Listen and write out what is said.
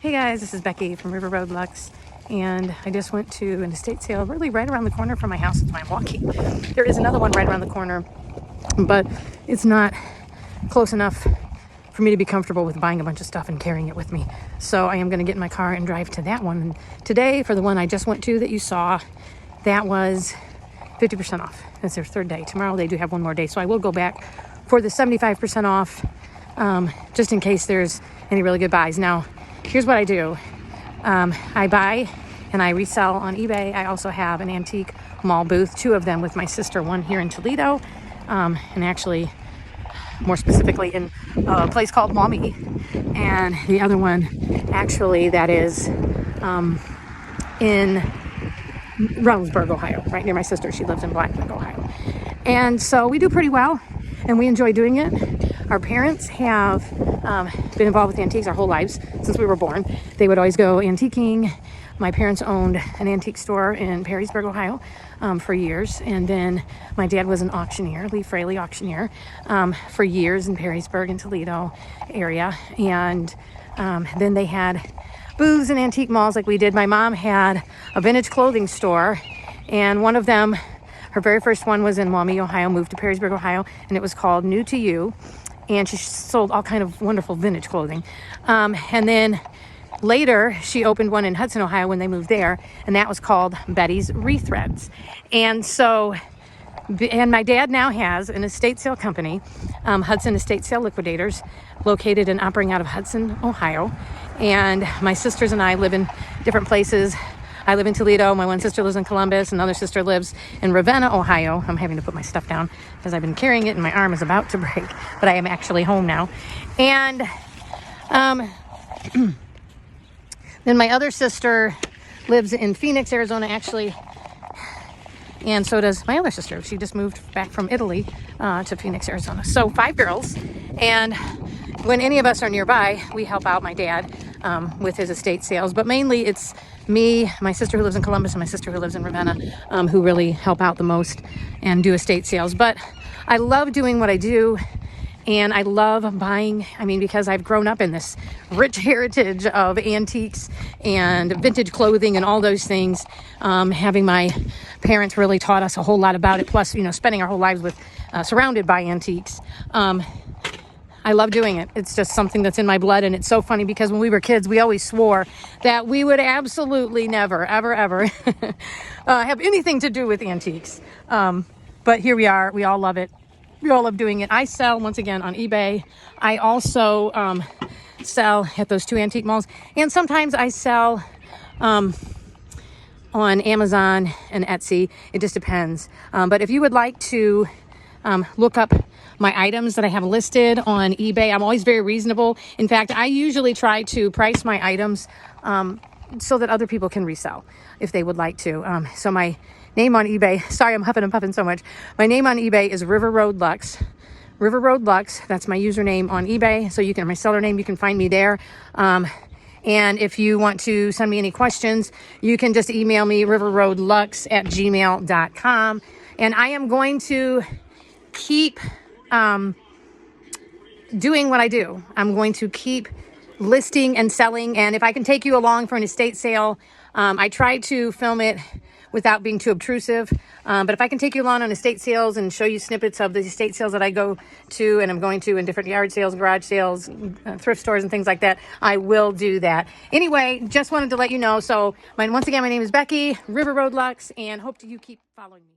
Hey guys, this is Becky from River Road Lux, and I just went to an estate sale really right around the corner from my house. That's why I'm walking. There is another one right around the corner, but it's not close enough for me to be comfortable with buying a bunch of stuff and carrying it with me. So I am going to get in my car and drive to that one. And today, for the one I just went to that you saw, that was 50% off. That's their third day. Tomorrow they do have one more day, so I will go back for the 75% off, just in case there's any really good buys. Now, here's what I do. I buy and I resell on eBay. I also have an antique mall booth, two of them with my sister, one here in Toledo, and actually more specifically in a place called Maumee, and the other one actually that is in Reynoldsburg, Ohio, right near my sister. She lives in Blackburn, Ohio. And so we do pretty well, and we enjoy doing it. Our parents have been involved with antiques our whole lives since we were born. They would always go antiquing. My parents owned an antique store in Perrysburg, Ohio, for years. And then my dad was an auctioneer, Lee Fraley auctioneer, for years in Perrysburg and Toledo area. And then they had booths and antique malls like we did. My mom had a vintage clothing store, and one of them, her very first one, was in Maumee, Ohio, moved to Perrysburg, Ohio, and it was called New to You. And she sold all kind of wonderful vintage clothing. And then later, she opened one in Hudson, Ohio when they moved there, and that was called Betty's Rethreads. And so, and my dad now has an estate sale company, Hudson Estate Sale Liquidators, located and operating out of Hudson, Ohio. And my sisters and I live in different places. I live in Toledo. My one sister lives in Columbus. Another sister lives in Ravenna, Ohio. I'm having to put my stuff down because I've been carrying it and my arm is about to break, but I am actually home now. And then my other sister lives in Phoenix, Arizona, actually. And so does my other sister. She just moved back from Italy to Phoenix, Arizona. So 5 girls. And when any of us are nearby, we help out my dad with his estate sales. But mainly it's me, my sister who lives in Columbus, and my sister who lives in Ravenna, who really help out the most and do estate sales. But I love doing what I do. And I love buying, because I've grown up in this rich heritage of antiques and vintage clothing and all those things. Having my parents really taught us a whole lot about it. Plus, spending our whole lives with surrounded by antiques. I love doing it. It's just something that's in my blood. And it's so funny because when we were kids, we always swore that we would absolutely never, ever, ever have anything to do with antiques. But here we are. We all love it. We all love doing it. I sell, once again, on eBay. I also sell at those 2 antique malls. And sometimes I sell on Amazon and Etsy. It just depends. But if you would like to look up my items that I have listed on eBay, I'm always very reasonable. In fact, I usually try to price my items so that other people can resell if they would like to. So my name on eBay, sorry I'm huffing and puffing so much. My name on eBay is River Road Lux. River Road Lux, that's my username on eBay. So my seller name, you can find me there. And if you want to send me any questions, you can just email me riverroadlux@gmail.com. And I am going to keep doing what I do. I'm going to keep listing and selling. And if I can take you along for an estate sale, I try to film it without being too obtrusive. But if I can take you along on estate sales and show you snippets of the estate sales that I go to and I'm going to in different yard sales, garage sales, thrift stores and things like that, I will do that. Anyway, just wanted to let you know. So once again, my name is Becky, River Road Lux, and hope you keep following me.